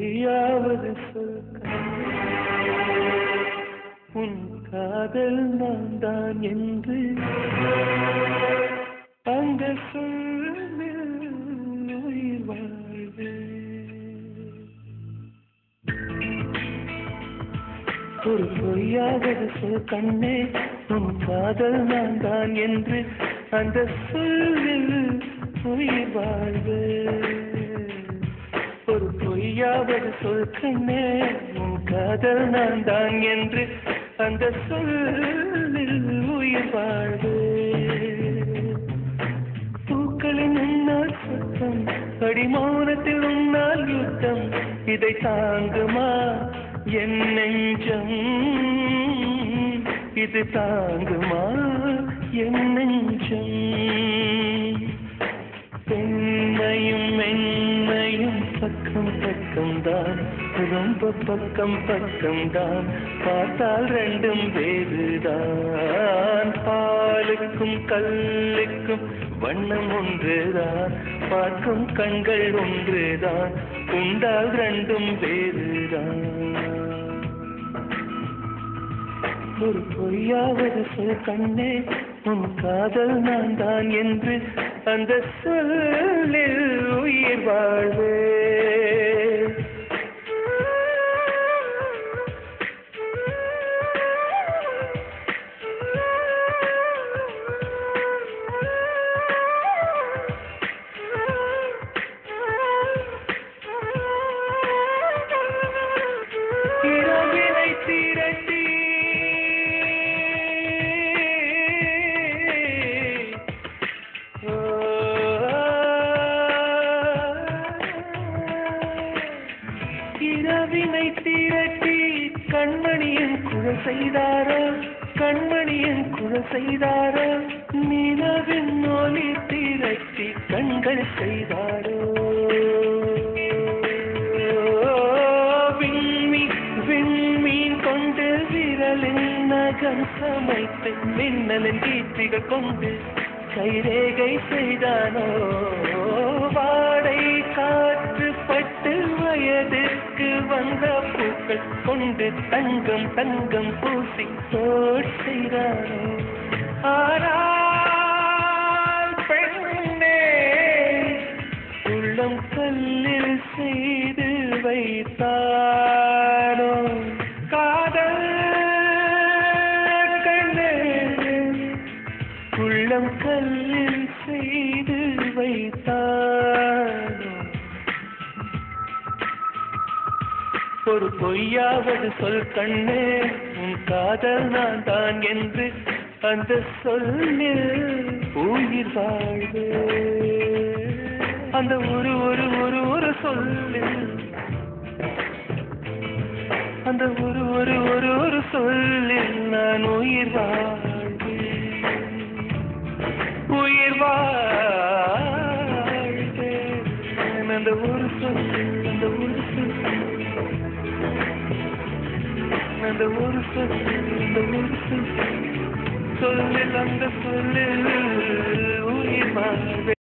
பொய்யாவது சொல் உன் காதல் நான் தான் என்று அந்த சொல்லில் உயிர் வாழ்வே. ஒரு பொய்யாவது சொல் கண்ணே உன் காதல் நான் தான் என்று அந்த சொல்லில் உயிர் வாழ்வே. ஒரு பொய்யாவது சொல் கண்ணே உன் காதல் நான் தான் என்று அந்த சொல்லில் உயிர் வாழ்வே. பூக்களின் உன்னால் சத்தம் அடிமௌனத்தில் உன்னால் யுத்தம் இதை தாங்குமா என் நெஞ்சம், இது தாங்குமா என் நெஞ்சம். பெண்மையும் மென்மையும் பக்கம் பக்கம்தான், ரொம்ப பக்கம் பக்கம்தான், பார்த்தால் ரெண்டும் வேறுதான். பாலுக்கும் கல்லுக்கும் வண்ணம் ஒன்றுதான், பார்க்கும் கண்கள் ஒன்றுதான், உண்டால் ரெண்டும் வேறுதான். ஒரு பொய்யாவது சொல் கண்ணே உன் காதல் நான் தான் என்று அந்த சொல்லில் உயிர் வாழ்வே. இரவினை திரட்டி இரவினை திரட்டி கண்மணியின் குழல் செய்தாரோ, கண்மணியின் குழல் செய்தாரோ, நிலவின் ஒளி திரட்டி கண்கள் செய்தாரோ. விண்மீன் கொண்டு விரலின் நகம் சமைத்து மின்னலின் கீர்த்திகள் கொண்டு கைரேகை செய்தானோ. வாடை காற்று பட்டு வயதிற்கு வந்த பூக்கள் கொண்டு தங்கம் தங்கம் பூசி தோட் செய்தானோ. ஆனால் பெண்ணே உள்ளம் கல்லில் செய்து வைத்தானோ காதல் கண்ணே, உள்ளம் கல்லில் செய்து வைத்தானோ. ஒரு பொய்யாவது சொல் கண்ணே உன் காதல் நான் தான் என்று அந்த சொல்லில் உயிர் வாழ்வே. அந்த ஒரு ஒரு ஒரு ஒரு சொல்லில், அந்த ஒரு ஒரு ஒரு ஒரு சொல்லில் நான் உயிர் வாழ்வேன், உயிர் வாழ்வேன். அந்த ஒரு சொல், அந்த ஒரு சொல், அந்த ஒரு சொல், அந்த ஒரு சொல், சொல்லில் அந்த சொல்லில் உயிர் வாழ்வேன்.